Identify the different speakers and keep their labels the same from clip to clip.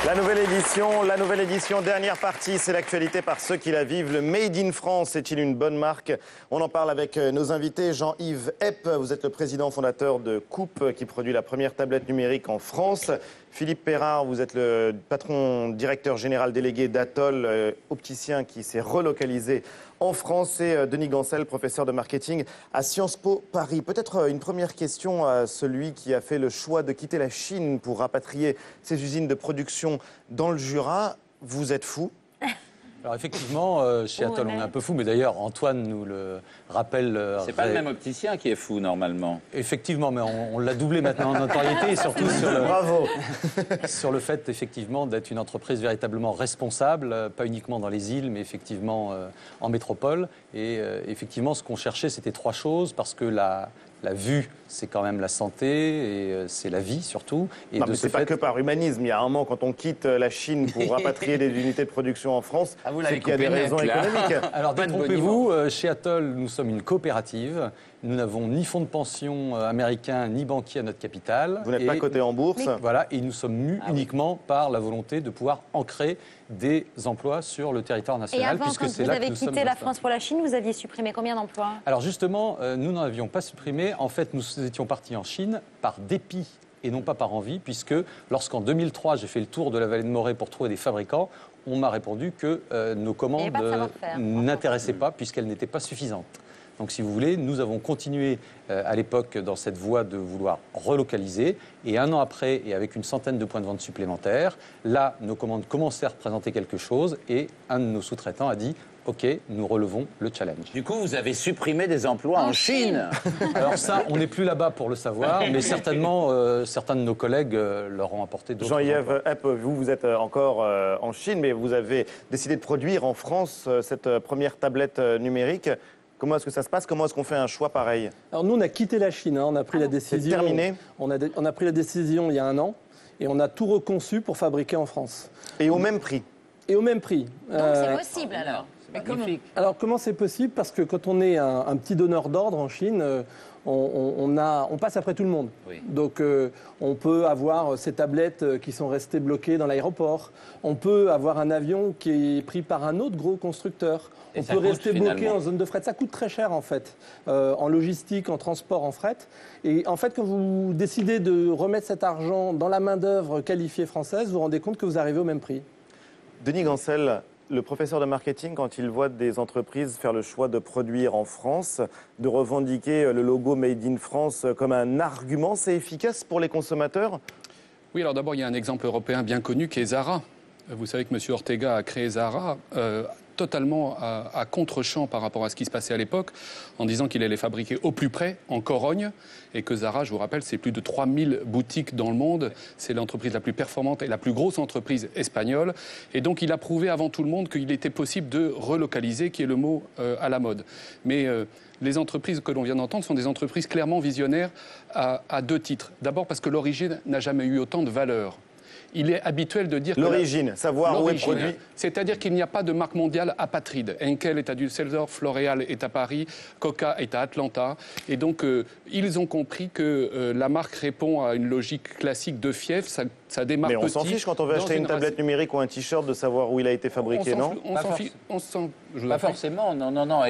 Speaker 1: La nouvelle édition, dernière partie, c'est l'actualité par ceux qui la vivent. Le Made in France est-il une bonne marque? On en parle avec nos invités. Jean-Yves Epp, vous êtes le président fondateur de Coupe, qui produit la première tablette numérique en France. Philippe Perrard, vous êtes le patron directeur général délégué d'Atoll, opticien qui s'est relocalisé en France, et Denis Gancel, professeur de marketing à Sciences Po Paris. Peut-être une première question à celui qui a fait le choix de quitter la Chine pour rapatrier ses usines de production dans le Jura. Vous êtes fou?
Speaker 2: Alors effectivement, chez Atoll, on est un peu fou, mais d'ailleurs, Antoine nous le rappelle.
Speaker 3: C'est pas le même opticien qui est fou, normalement.
Speaker 2: Effectivement, mais on l'a doublé maintenant en notoriété, et surtout sur le,
Speaker 1: Bravo.
Speaker 2: sur le fait, effectivement, d'être une entreprise véritablement responsable, pas uniquement dans les îles, mais effectivement en métropole. Et effectivement, ce qu'on cherchait, c'était trois choses, parce que la vue, c'est quand même la santé, et c'est la vie surtout. Et
Speaker 1: non,
Speaker 2: de
Speaker 1: mais c'est pas que par humanisme. Il y a un moment, quand on quitte la Chine pour rapatrier des unités de production en France, c'est qu'il y a des raisons économiques.
Speaker 2: Alors détrompez-vous, chez Atoll, nous sommes une coopérative. Nous n'avons ni fonds de pension américain, ni banquier à notre capital.
Speaker 1: Vous n'êtes pas coté en bourse.
Speaker 2: Voilà, et nous sommes mus uniquement par la volonté de pouvoir ancrer des emplois sur le territoire national.
Speaker 4: Et avant,
Speaker 2: puisque
Speaker 4: quand
Speaker 2: c'est
Speaker 4: vous
Speaker 2: là que
Speaker 4: avez
Speaker 2: nous
Speaker 4: quitté
Speaker 2: sommes
Speaker 4: la France pour la Chine, vous aviez supprimé combien d'emplois?
Speaker 2: Alors justement, nous n'en avions pas supprimé. En fait, nous étions partis en Chine par dépit et non pas par envie, puisque lorsqu'en 2003, j'ai fait le tour de la vallée de Morée pour trouver des fabricants, on m'a répondu que nos commandes n'intéressaient pas, puisqu'elles n'étaient pas suffisantes. Donc, si vous voulez, nous avons continué à l'époque dans cette voie de vouloir relocaliser. Et un an après, et avec une centaine de points de vente supplémentaires, là, nos commandes commençaient à représenter quelque chose. Et un de nos sous-traitants a dit « OK, nous relevons le challenge ».
Speaker 3: Du coup, vous avez supprimé des emplois en Chine.
Speaker 2: Alors ça, on n'est plus là-bas pour le savoir, mais certainement, certains de nos collègues leur ont apporté d'autres
Speaker 1: Jean-Yves Epp, vous êtes encore en Chine, mais vous avez décidé de produire en France cette première tablette numérique. Comment est-ce que ça se passe? Comment est-ce qu'on fait un choix pareil?
Speaker 5: Alors nous, on a quitté la Chine, on a pris la décision.
Speaker 1: C'est terminé?
Speaker 5: On a pris la décision il y a un an et on a tout reconçu pour fabriquer en France.
Speaker 1: Et au même prix?
Speaker 5: Et au même prix.
Speaker 4: Donc c'est possible alors?
Speaker 3: C'est magnifique.
Speaker 5: Alors comment c'est possible? Parce que quand on est un petit donneur d'ordre en Chine, on passe après tout le monde.
Speaker 3: Oui.
Speaker 5: Donc on peut avoir ces tablettes qui sont restées bloquées dans l'aéroport. On peut avoir un avion qui est pris par un autre gros constructeur.
Speaker 3: Et
Speaker 5: on
Speaker 3: ça
Speaker 5: peut
Speaker 3: coûte,
Speaker 5: rester
Speaker 3: finalement
Speaker 5: bloqué en zone de fret. Ça coûte très cher en fait, en logistique, en transport, en fret. Et en fait, quand vous décidez de remettre cet argent dans la main-d'œuvre qualifiée française, vous vous rendez compte que vous arrivez au même prix.
Speaker 1: Denis Gancel, le professeur de marketing, quand il voit des entreprises faire le choix de produire en France, de revendiquer le logo Made in France comme un argument, c'est efficace pour les consommateurs?
Speaker 6: Oui, alors d'abord, il y a un exemple européen bien connu qui est Zara. Vous savez que M. Ortega a créé Zara totalement à contre-champ par rapport à ce qui se passait à l'époque, en disant qu'il allait fabriquer au plus près, en Corogne, et que Zara, je vous rappelle, c'est plus de 3000 boutiques dans le monde, c'est l'entreprise la plus performante et la plus grosse entreprise espagnole, et donc il a prouvé avant tout le monde qu'il était possible de relocaliser, qui est le mot à la mode. Mais les entreprises que l'on vient d'entendre sont des entreprises clairement visionnaires à deux titres. D'abord parce que l'origine n'a jamais eu autant de valeur. Il est habituel de dire
Speaker 1: l'origine, savoir où est produit.
Speaker 6: C'est-à-dire qu'il n'y a pas de marque mondiale apatride. Henkel est à Düsseldorf, L'Oréal est à Paris, Coca est à Atlanta. Et donc, ils ont compris que la marque répond à une logique classique de fief. Ça démarre petit.
Speaker 1: Mais on s'en fiche quand on veut acheter une tablette numérique ou un t-shirt de savoir où il a été fabriqué, non?
Speaker 3: Pas forcément, non.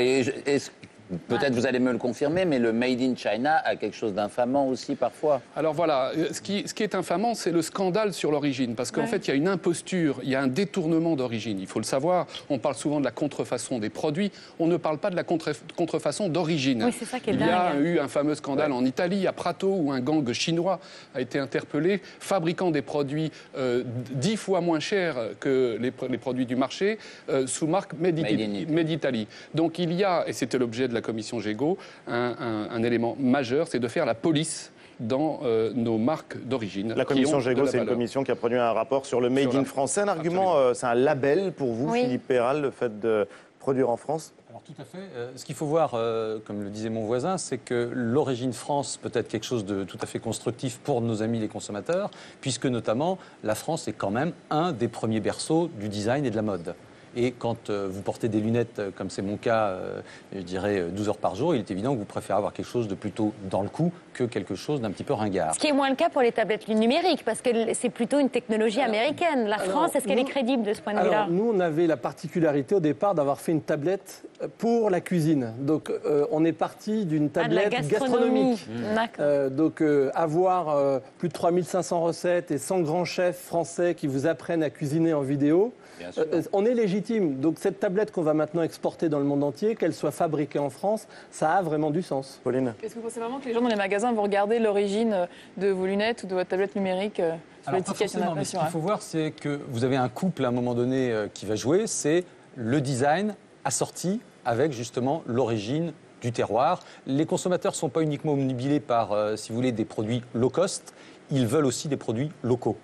Speaker 3: Peut-être vous allez me le confirmer, mais le Made in China a quelque chose d'infamant aussi parfois.
Speaker 6: Alors voilà, ce qui est infamant, c'est le scandale sur l'origine. Parce qu'en fait, il y a une imposture, il y a un détournement d'origine. Il faut le savoir, on parle souvent de la contrefaçon des produits, on ne parle pas de la contrefaçon d'origine.
Speaker 4: Oui, c'est ça qui est
Speaker 6: Il
Speaker 4: dingue.
Speaker 6: y a eu un fameux scandale en Italie, à Prato, où un gang chinois a été interpellé, fabriquant des produits 10 fois moins chers que les produits du marché, sous marque Made Italy. Donc il y a, et c'était l'objet de la commission Gégaud, un élément majeur, c'est de faire la police dans nos marques d'origine.
Speaker 1: La commission Gégaud, c'est une commission qui a produit un rapport sur le Made in France. C'est un argument, c'est un label pour vous, Philippe Perrard, le fait de produire en France?
Speaker 2: Alors tout à fait. Ce qu'il faut voir, comme le disait mon voisin, c'est que l'origine France peut être quelque chose de tout à fait constructif pour nos amis les consommateurs, puisque notamment la France est quand même un des premiers berceaux du design et de la mode. Et quand vous portez des lunettes, comme c'est mon cas, je dirais 12 heures par jour, il est évident que vous préférez avoir quelque chose de plutôt dans le cou que quelque chose d'un petit peu ringard.
Speaker 4: Ce qui est moins le cas pour les tablettes numériques, parce que c'est plutôt une technologie américaine. La France, est-ce qu'elle est crédible de ce point de vue-là?
Speaker 5: Nous, on avait la particularité au départ d'avoir fait une tablette pour la cuisine. Donc, on est parti d'une tablette gastronomique. Donc, avoir plus de 3500 recettes et 100 grands chefs français qui vous apprennent à cuisiner en vidéo, on est légitime. Donc, cette tablette qu'on va maintenant exporter dans le monde entier, qu'elle soit fabriquée en France, ça a vraiment du sens.
Speaker 1: Pauline?
Speaker 7: Est-ce que vous pensez vraiment que les gens dans les magasins vont regarder l'origine de vos lunettes ou de votre tablette numérique sur l'étiquette?
Speaker 2: Mais ce qu'il faut voir, c'est que vous avez un couple à un moment donné qui va jouer, c'est le design assorti avec justement l'origine du terroir. Les consommateurs ne sont pas uniquement omnubilés par, si vous voulez, des produits low cost, ils veulent aussi des produits locaux.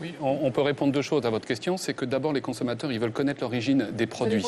Speaker 6: Oui, on peut répondre deux choses à votre question. C'est que d'abord, les consommateurs, ils veulent connaître l'origine des produits.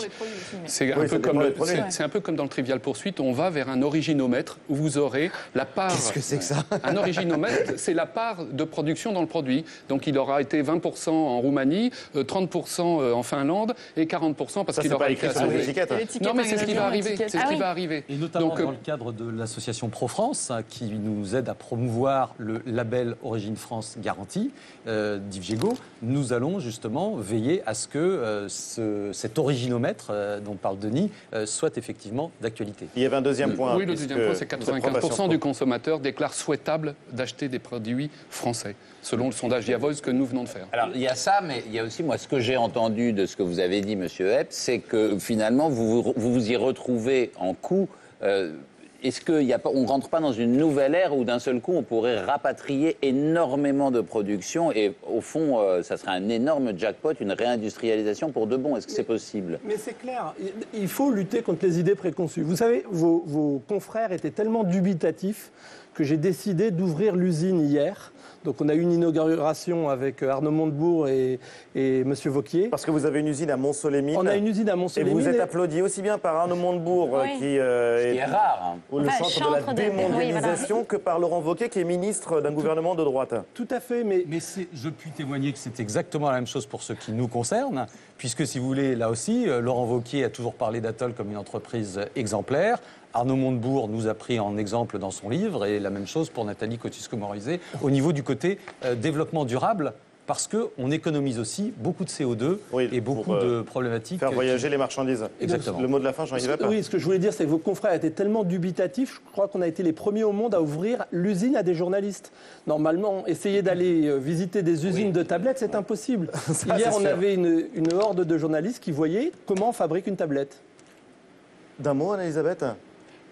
Speaker 6: C'est un peu comme dans le Trivial Poursuite. On va vers un originomètre où vous aurez la part...
Speaker 1: Qu'est-ce que c'est que ça?
Speaker 6: Un originomètre, c'est la part de production dans le produit. Donc, il aura été 20% en Roumanie, 30% en Finlande et 40% parce qu'il aura été
Speaker 1: sur les étiquettes.
Speaker 6: Non, mais c'est ce qui va arriver. C'est ce qui va arriver.
Speaker 2: Et notamment dans le cadre de l'association Pro-France, qui nous aide à promouvoir le label Origine France Garantie, d'Yves Gégaud, nous allons justement veiller à ce que cet originomètre dont parle Denis soit effectivement d'actualité.
Speaker 1: Il y avait un deuxième point.
Speaker 6: Oui, le deuxième point, c'est 95% du consommateur déclare souhaitable d'acheter des produits français, selon le sondage Via Voice que nous venons de faire.
Speaker 3: Alors, il y a ça, mais il y a aussi, moi, ce que j'ai entendu de ce que vous avez dit, Monsieur Epp, c'est que finalement, vous y retrouvez en coût. Est-ce qu'on ne rentre pas dans une nouvelle ère où d'un seul coup on pourrait rapatrier énormément de production et au fond ça serait un énorme jackpot, une réindustrialisation pour de bon? Est-ce que c'est possible?
Speaker 5: Mais c'est clair, il faut lutter contre les idées préconçues. Vous savez, vos confrères étaient tellement dubitatifs que j'ai décidé d'ouvrir l'usine hier. Donc on a eu une inauguration avec Arnaud Montebourg et M. Vauquier.
Speaker 1: Parce que vous avez une usine à Mont-Soleil-Mines.
Speaker 5: On a une usine à Mont-Soleil-Mines.
Speaker 1: Et vous êtes applaudi aussi bien par Arnaud Montebourg, qui
Speaker 3: est rare,
Speaker 1: ou le chantre de la démondialisation, que par Laurent Wauquiez, qui est ministre d'un gouvernement de droite.
Speaker 5: Tout à fait, mais
Speaker 2: je puis témoigner que c'est exactement la même chose pour ce qui nous concerne, puisque si vous voulez, là aussi, Laurent Wauquiez a toujours parlé d'Atoll comme une entreprise exemplaire. Arnaud Montebourg nous a pris en exemple dans son livre, et la même chose pour Nathalie Kosciusko-Morizet, au niveau du côté développement durable, parce qu'on économise aussi beaucoup de CO2 et beaucoup de problématiques.
Speaker 1: Faire voyager les marchandises.
Speaker 2: Exactement.
Speaker 1: Le mot de la fin, Jean-Yves Epp.
Speaker 5: Oui, ce que je voulais dire, c'est que vos confrères étaient tellement dubitatifs, je crois qu'on a été les premiers au monde à ouvrir l'usine à des journalistes. Normalement, essayer d'aller visiter des usines de tablettes, c'est impossible. Hier, on avait une horde de journalistes qui voyaient comment on fabrique une tablette.
Speaker 1: D'un mot, Anne-Elisabeth?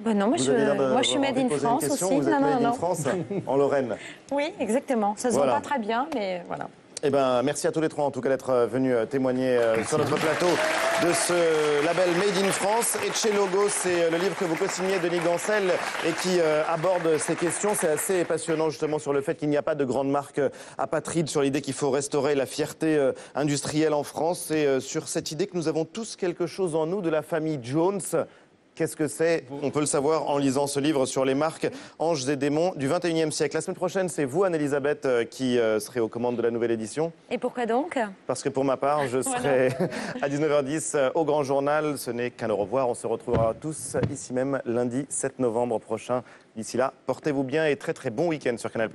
Speaker 4: Non, moi je suis Made in France aussi.
Speaker 1: Vous êtes Made in France, en Lorraine.
Speaker 4: Oui, exactement. Ça se voit pas très bien, mais voilà.
Speaker 1: Eh ben, merci à tous les trois, en tout cas, d'être venus témoigner sur notre plateau de ce label Made in France. Ecce Logo, c'est le livre que vous co-signez, Denis Gancel, et qui aborde ces questions. C'est assez passionnant, justement, sur le fait qu'il n'y a pas de grande marque apatride, sur l'idée qu'il faut restaurer la fierté industrielle en France, et sur cette idée que nous avons tous quelque chose en nous de la famille Jones. Qu'est-ce que c'est? On peut le savoir en lisant ce livre sur les marques Anges et démons du 21e siècle. La semaine prochaine, c'est vous, Anne-Elisabeth, qui serez aux commandes de la nouvelle édition.
Speaker 4: Et pourquoi donc?
Speaker 1: Parce que pour ma part, je serai à 19h10 au Grand Journal. Ce n'est qu'un au revoir. On se retrouvera tous ici même lundi 7 novembre prochain. D'ici là, portez-vous bien et très très bon week-end sur Canal+.